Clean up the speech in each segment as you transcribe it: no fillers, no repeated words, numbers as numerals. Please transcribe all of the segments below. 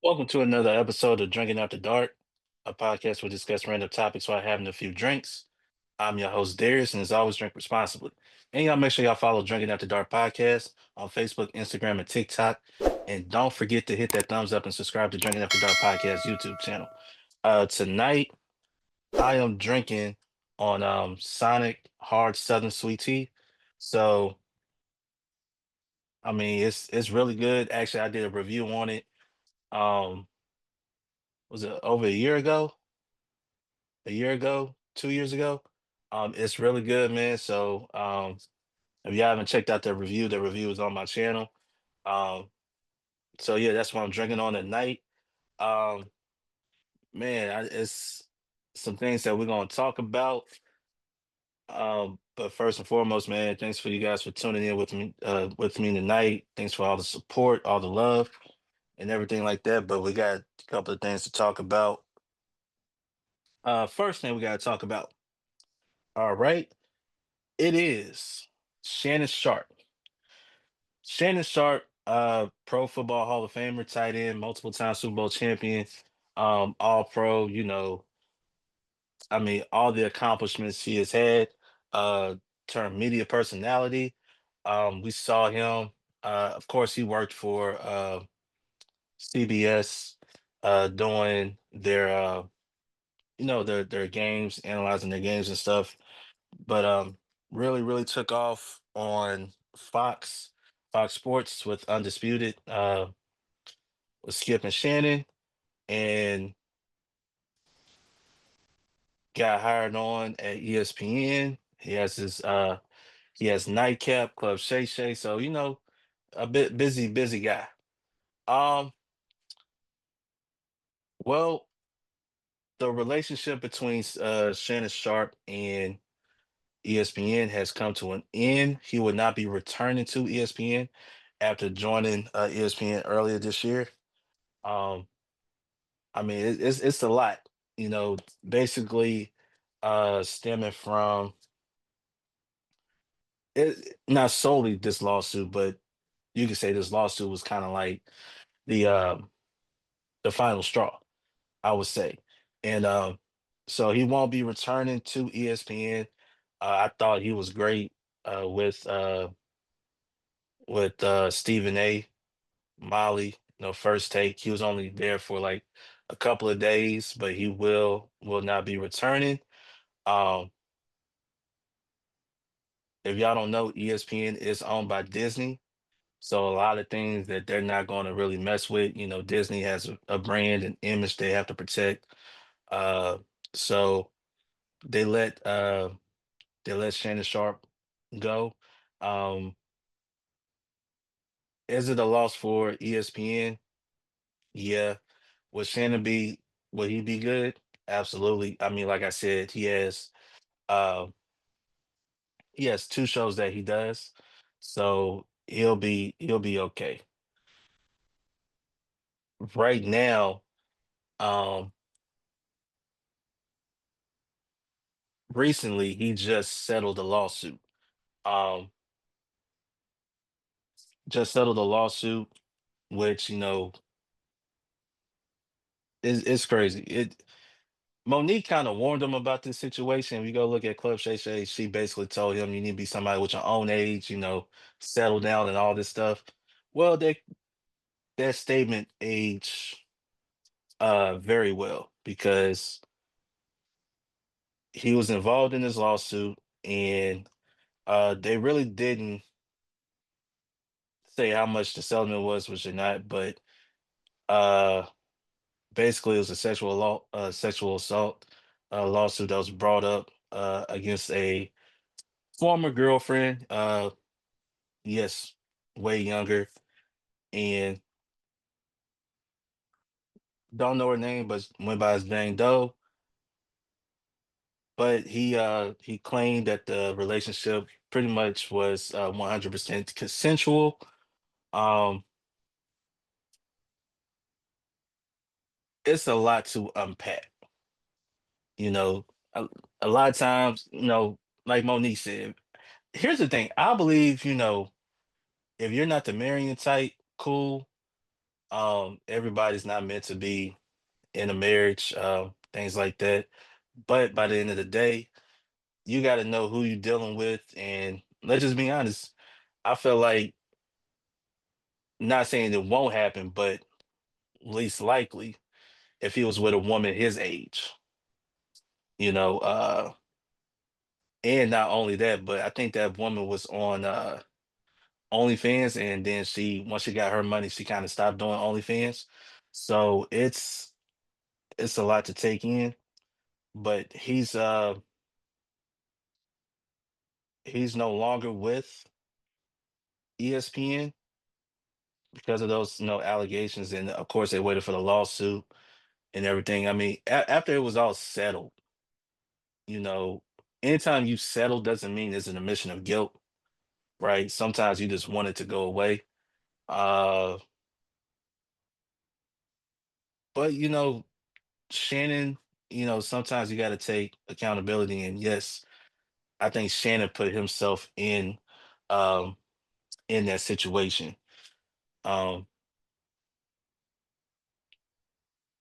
Welcome to another episode of Drinking After Dark, a podcast where we discuss random topics while having a few drinks. I'm your host, Darius, and as always, drink responsibly. And y'all make sure y'all follow Drinking After Dark podcast on Facebook, Instagram, and TikTok. And don't forget to hit that thumbs up and subscribe to Drinking After Dark podcast YouTube channel. Tonight, I am drinking on Sonic Hard Southern Sweet Tea. So, I mean, it's really good. Actually, I did a review on it. Um, was it over a year ago, 2 years ago. It's really good, man. So if you haven't checked out the review is on my channel. Um, so yeah, that's what I'm drinking on at night. Um, man, it's some things that we're gonna talk about. But first and foremost, man, thanks for you guys for tuning in with me tonight. Thanks for all the support, all the love, and everything like that. But we got a couple of things to talk about. First thing we gotta talk about. All right. It is Shannon Sharpe. Shannon Sharpe, Pro Football Hall of Famer, tight end, multiple time Super Bowl champion, All Pro. I mean, all the accomplishments he has had. Uh, Turned media personality. We saw him. Of course, he worked for CBS, doing their games, analyzing their games and stuff. But really took off on Fox Sports with Undisputed, with Skip and Shannon, and got hired on at ESPN. He has Nightcap, Club Shay Shay, so a bit busy guy. Um, well, the relationship between Shannon Sharpe and ESPN has come to an end. He will not be returning to ESPN after joining ESPN earlier this year. Um, I mean, it's a lot, basically stemming from it, not solely this lawsuit, but you could say this lawsuit was kind of like the um the final straw, I would say. And so he won't be returning to ESPN. I thought he was great with Stephen A. Molly, first take. He was only there for like a couple of days, but he will not be returning. Um, if y'all don't know, ESPN is owned by Disney. So a lot of things that they're not going to really mess with. Disney has a brand and image they have to protect. Uh, so they let uh, they let Shannon Sharp go. Um, is it a loss for ESPN? Yeah. Would Shannon be? Would he be good? Absolutely. I mean, like I said, uh, he has two shows that he does, so he'll be okay. Right now, um, recently he just settled a lawsuit. Um, just settled a lawsuit, which is crazy. Monique kind of warned him about this situation. If you go look at Club Shay Shay, she basically told him you need to be somebody with your own age, settle down and all this stuff. Well, that statement aged very well because he was involved in this lawsuit and they really didn't say how much the settlement was, which or not, but uh basically it was a sexual assault lawsuit that was brought up against a former girlfriend. Yes, way younger, and don't know her name, but went by his name Doe. But he claimed that the relationship pretty much was 100% consensual. Um, it's a lot to unpack. You know, a, a lot of times, like Monique said, here's the thing. I believe, if you're not the marrying type, cool. Everybody's not meant to be in a marriage, things like that. But by the end of the day, you got to know who you're dealing with. And let's just be honest. I feel like, not saying it won't happen, but least likely, if he was with a woman his age, you know, and not only that, but I think that woman was on OnlyFans, and then once she got her money, she kind of stopped doing OnlyFans. So it's a lot to take in. But he's no longer with ESPN because of those allegations, and of course they waited for the lawsuit and everything. I mean, after it was all settled, you know, anytime you settle doesn't mean it's an admission of guilt, right? Sometimes you just want it to go away. Uh, but Shannon, sometimes you got to take accountability. And yes, I think Shannon put himself um, in that situation. Um,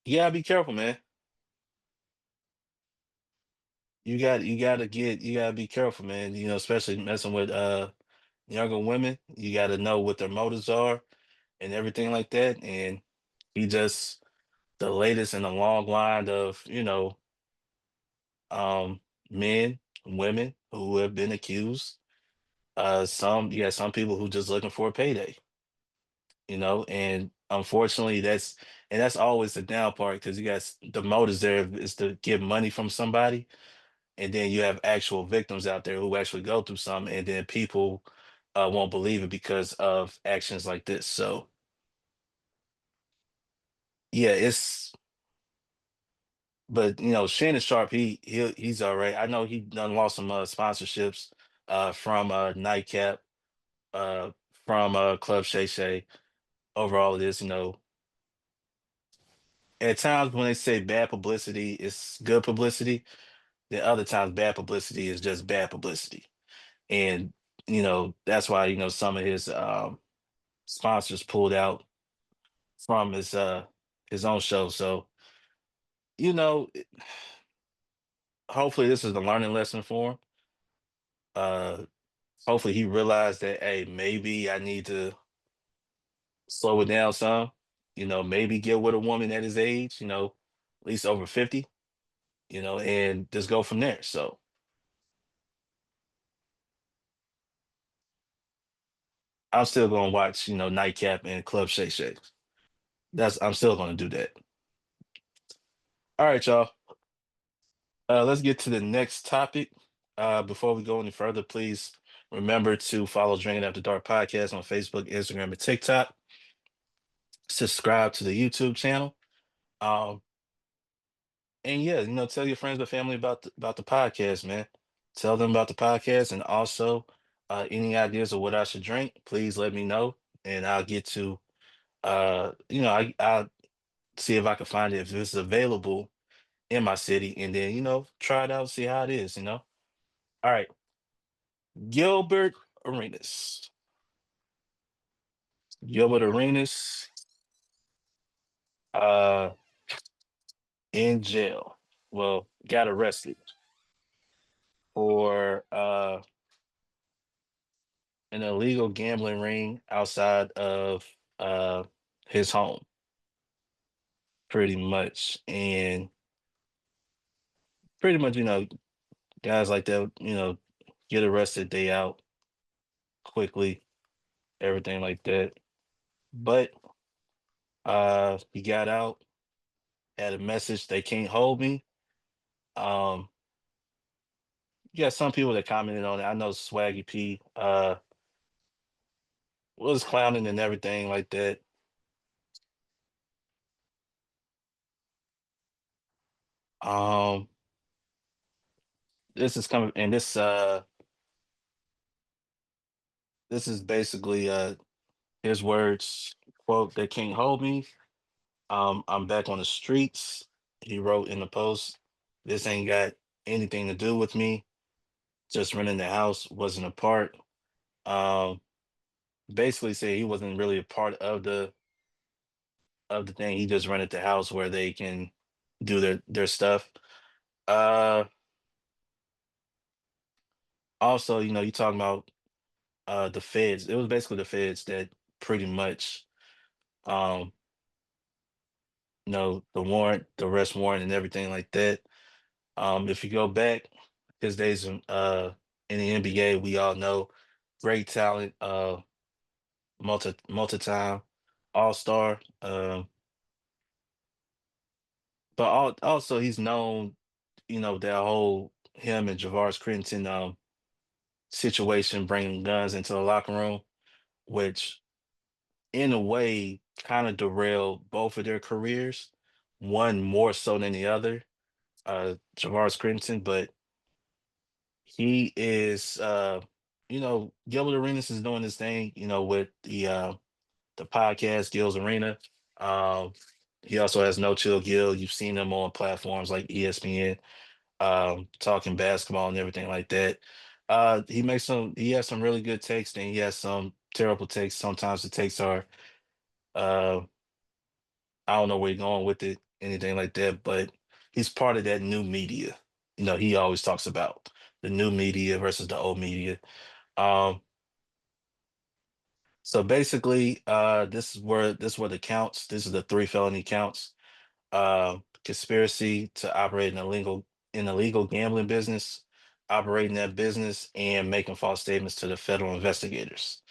you gotta be careful, man. You gotta be careful, man. Especially messing with younger women. You gotta know what their motives are and everything like that. And he just the latest in a long line of, um, men, women who have been accused. You got some people who just looking for a payday, and unfortunately that's always the down part because you got the motives there is to get money from somebody, and then you have actual victims out there who actually go through something, and then people won't believe it because of actions like this. So yeah, but Shannon Sharpe, he's all right. I know he done lost some sponsorships from Nightcap, uh from Club Shay Shay. Overall, it is, at times when they say bad publicity is good publicity, then other times bad publicity is just bad publicity. And that's why some of his sponsors pulled out from his own show. So you know hopefully this is a learning lesson for him. uh Hopefully he realized that, hey, maybe I need to slow it down some. Maybe get with a woman at his age, at least over 50, and just go from there. So I'm still gonna watch, Nightcap and Club Shay Shay. I'm still gonna do that. All right, y'all. Let's get to the next topic. Before we go any further, please remember to follow Drinking After Dark podcast on Facebook, Instagram, and TikTok. Subscribe to the YouTube channel. Um, and yeah, tell your friends and family about the podcast, man. Tell them about the podcast, and also any ideas of what I should drink, please let me know, and I'll get to I'll see if I can find it if it's available in my city, and then try it out, see how it is. All right, Gilbert Arenas. Gilbert Arenas, uh, in jail. Well, got arrested for an illegal gambling ring outside of uh his home, pretty much. And pretty much, guys like that, get arrested, they out quickly, everything like that. But he got out, had a message, they can't hold me. Um, you got some people that commented on it. I know Swaggy P was clowning and everything like that. Um, this is coming, and this is basically his words, quote, "They can't hold me. I'm back on the streets." He wrote in the post, "This ain't got anything to do with me. Just renting the house, wasn't a part." Um, Basically said he wasn't really a part of of the thing. He just rented the house where they can do their stuff. Uh, Also, you talking about the feds. It was basically the feds that pretty much um the warrant, the arrest warrant and everything like that. If you go back his days in the NBA, we all know great talent, multi-time all-star. But also he's known, that whole him and Javaris Crittenton situation bringing guns into the locker room, which in a way kind of derailed both of their careers, one more so than the other, Javaris Crittenton, but he is Gilbert Arenas is doing this thing, with the podcast Gil's Arena. Um he also has No Chill Gil. You've seen him on platforms like ESPN, talking basketball and everything like that. He has some really good takes, then he has some terrible takes. Sometimes the takes are uh I don't know where you're going with it, anything like that, but he's part of that new media. He always talks about the new media versus the old media. Um, so basically, this is where the counts. This is the three felony counts. Conspiracy to operate an illegal gambling business, operating that business, and making false statements to the federal investigators.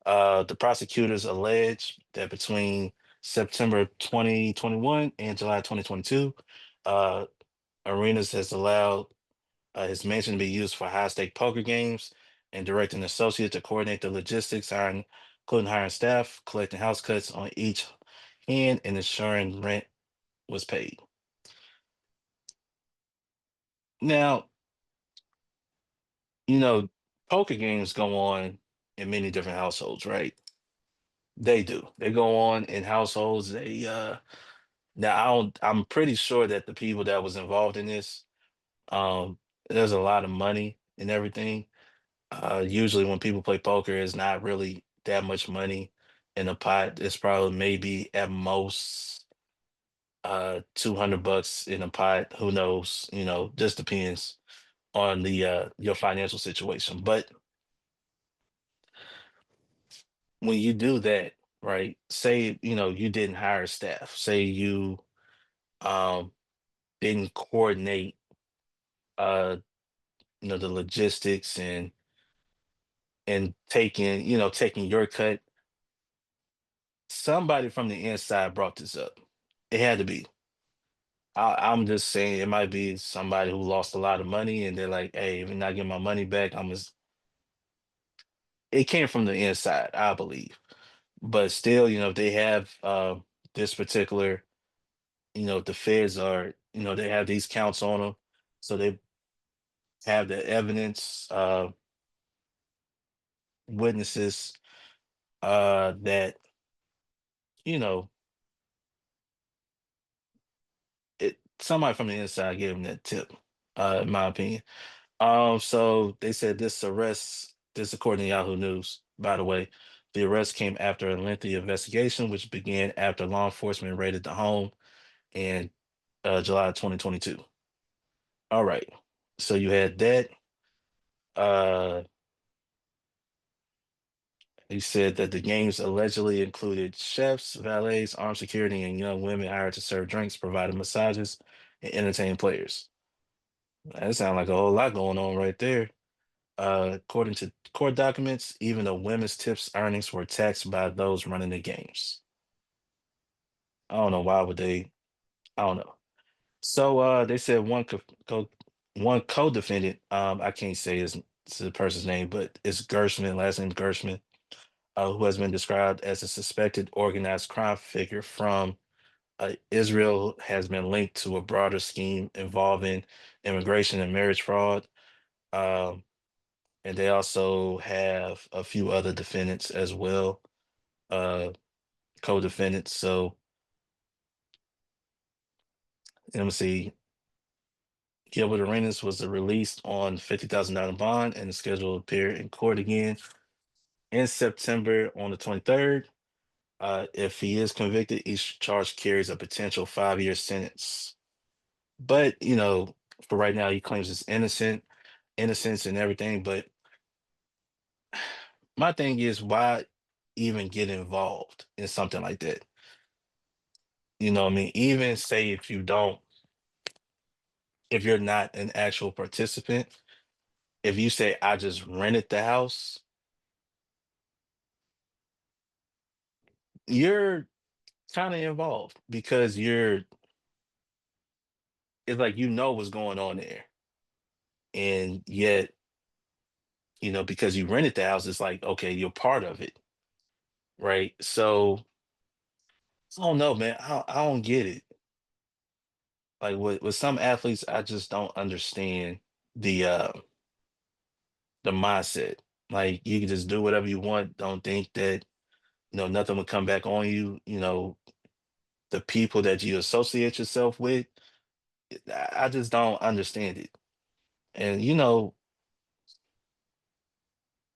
The prosecutors allege that between September 2021 and July 2022, uh, Arenas has allowed his mansion to be used for high-stake poker games and direct an associate to coordinate the logistics, including hiring staff, collecting house cuts on each hand, and ensuring rent was paid. Now, you know, poker games go on in many different households, right? They do. They go on in households. Now I'm pretty sure that the people that was involved in this, um, there's a lot of money and everything. Usually when people play poker, it's not really that much money in a pot. It's probably maybe at most $200 in a pot. Who knows? Just depends on the your financial situation. But when you do that, right? Say, you didn't hire staff. Say you um didn't coordinate uh the logistics and taking your cut. Somebody from the inside brought this up. It had to be. I'm just saying it might be somebody who lost a lot of money and they're like, hey, if you're not getting my money back, it came from the inside, I believe. But still, they have this particular, the feds are, they have these counts on them. So they have the evidence, witnesses, that, you know, somebody from the inside gave them that tip, in my opinion. So they said this according to Yahoo News, by the way, the arrest came after a lengthy investigation, which began after law enforcement raided the home in July 2022. All right. So you had that. Uh, he said that the games allegedly included chefs, valets, armed security, and young women hired to serve drinks, provided massages, and entertain players. That sounds like a whole lot going on right there. According to court documents, even the women's tips earnings were taxed by those running the games. I don't know why would they. I don't know. So they said one co-defendant. I can't say the person's name, but it's Gershman. Last name Gershman, who has been described as a suspected organized crime figure from Israel, has been linked to a broader scheme involving immigration and marriage fraud. Um, and they also have a few other defendants as well, uh, co-defendants. So let me see. Gilbert Arenas was released on $50,000 bond and is scheduled to appear in court again in September on the 23rd. If he is convicted, each charge carries a potential 5-year sentence. But for right now, he claims it's innocence and everything. But my thing is, why even get involved in something like that? You know what I mean? Even say if you're not an actual participant, if you say I just rented the house, you're kind of involved because it's like what's going on there. And yet, because you rented the house, it's like, okay, you're part of it, right? So I don't know, man. I don't get it. Like with some athletes, I just don't understand the uh the mindset. Like you can just do whatever you want. Don't think that nothing will come back on you. The people that you associate yourself with, I just don't understand it. And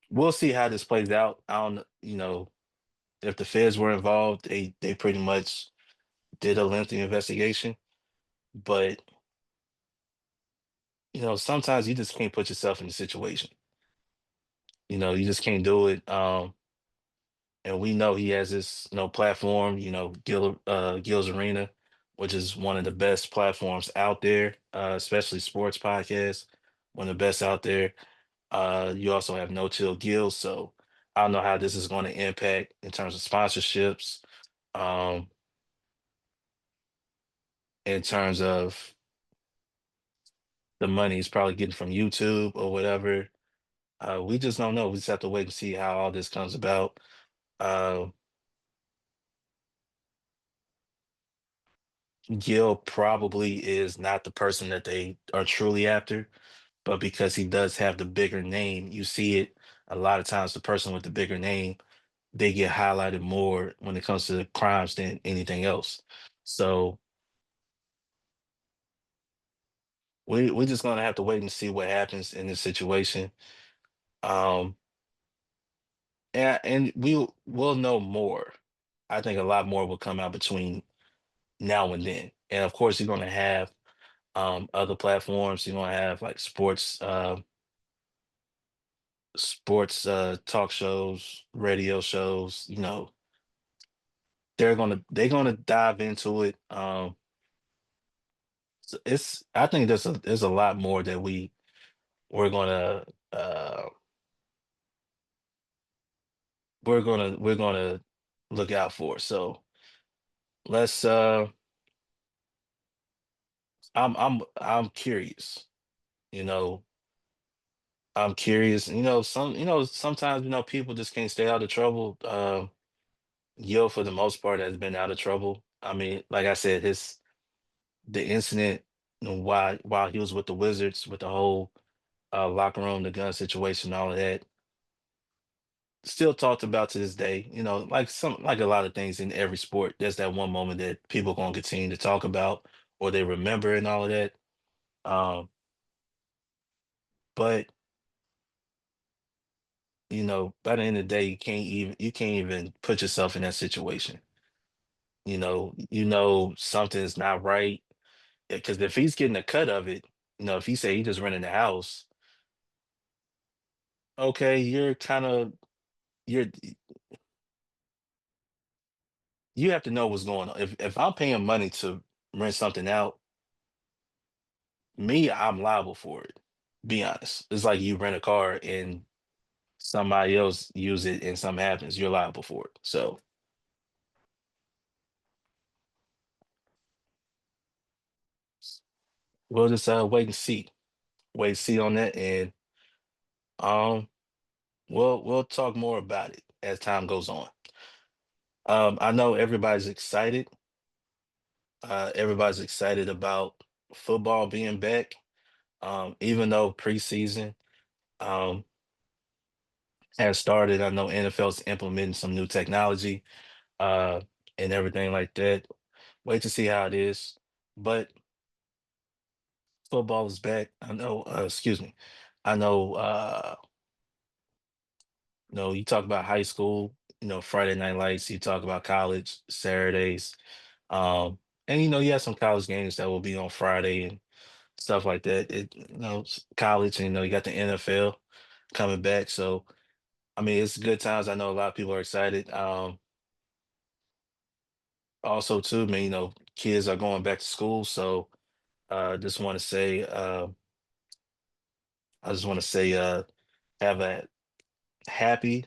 we'll see how this plays out. I don't, if the feds were involved, they pretty much did a lengthy investigation. But sometimes you just can't put yourself in the situation. You just can't do it. And we know he has this platform. Gil's Arena, which is one of the best platforms out there, especially sports podcasts, one of the best out there. You also have No Chill Gills, so I don't know how this is going to impact in terms of sponsorships, um, in terms of the money he's probably getting from YouTube or whatever. We just don't know. We just have to wait and see how all this comes about. Uh, Gil probably is not the person that they are truly after, but because he does have the bigger name, you see it a lot of times. The person with the bigger name, they get highlighted more when it comes to crimes than anything else. So we're just gonna have to wait and see what happens in this situation. Um, and we'll know more. I think a lot more will come out between now and then. And of course, you're gonna have other platforms. You're gonna have like sports talk shows, radio shows. They're gonna dive into it. It's I think there's a lot more that we're gonna uh we're gonna look out for. So let's I'm curious, you know. I'm curious. Sometimes people just can't stay out of trouble. Yo, for the most part, has been out of trouble. I mean, like I said, the incident, while he was with the Wizards, with the whole locker room, the gun situation, all of that, still talked about to this day. Like a lot of things in every sport, there's that one moment that people gonna continue to talk about or they remember and all of that. Um, but by the end of the day, you can't even put yourself in that situation. Something's not right because if he's getting a cut of it, if he say he just renting the house, okay, you're you have to know what's going on. If I'm paying money to rent something out, me, I'm liable for it. Be honest. It's like you rent a car and somebody else use it and something happens, you're liable for it. So we'll just wait and see. Wait and see on that, and um we'll talk more about it as time goes on. I know everybody's excited. Everybody's excited about football being back. Even though preseason um has started, I know NFL's implementing some new technology uh and everything like that. Wait to see how it is. But football is back. I know, excuse me. I know, you talk about high school. Friday night lights, you talk about college, Saturdays. And you have some college games that will be on Friday and stuff like that. College, and you got the NFL coming back. So I mean, it's good times. I know a lot of people are excited. Also too, man, kids are going back to school. So just want to say, I just want to say, have a happy,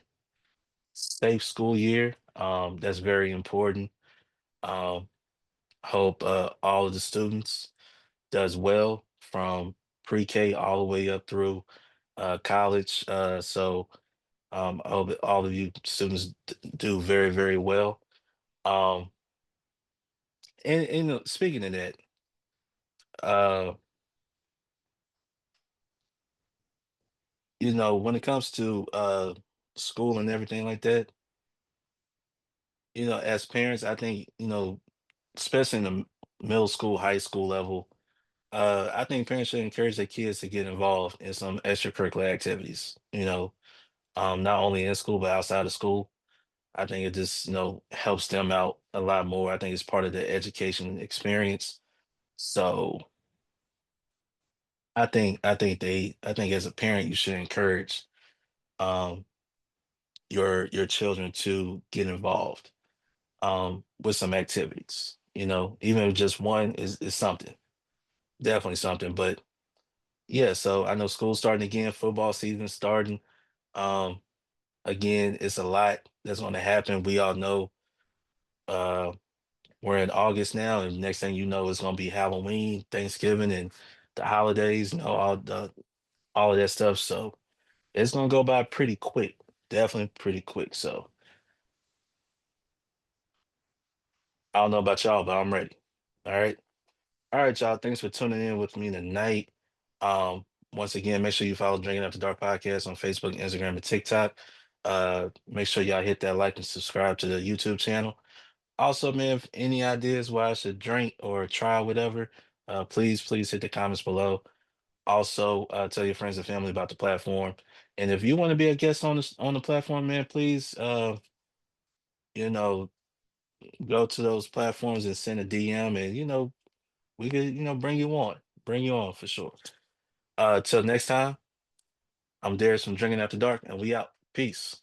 safe school year. That's very important. Um, hope all of the students does well from pre-K all the way up through college. I hope that all of you students do very, very well. Um, and speaking of that, uh, when it comes to school and everything like that, as parents, I think, especially in the middle school, high school level, I think parents should encourage their kids to get involved in some extracurricular activities, not only in school but outside of school. I think it just, helps them out a lot more. I think it's part of the education experience. So I think as a parent, you should encourage um your children to get involved with some activities. Even if just one is something, definitely something. But yeah, so I know school's starting again, football season starting. Um, Again, it's a lot that's going to happen. We all know uh, we're in August now, and next thing you know, it's going to be Halloween, Thanksgiving, and the holidays. All of that stuff. So it's going to go by pretty quick, definitely pretty quick. So I don't know about y'all, but I'm ready. All right. All right, y'all. Thanks for tuning in with me tonight. Once again, make sure you follow Drinking After Dark Podcast on Facebook, Instagram, and TikTok. Make sure y'all hit that like and subscribe to the YouTube channel. Also, man, if any ideas why I should drink or try whatever, please hit the comments below. Also, tell your friends and family about the platform. And if you want to be a guest on the platform, man, please, you know, go to those platforms and send a DM, and we could, bring you on for sure. Till next time, I'm Darius from Drinking After Dark, and we out. Peace.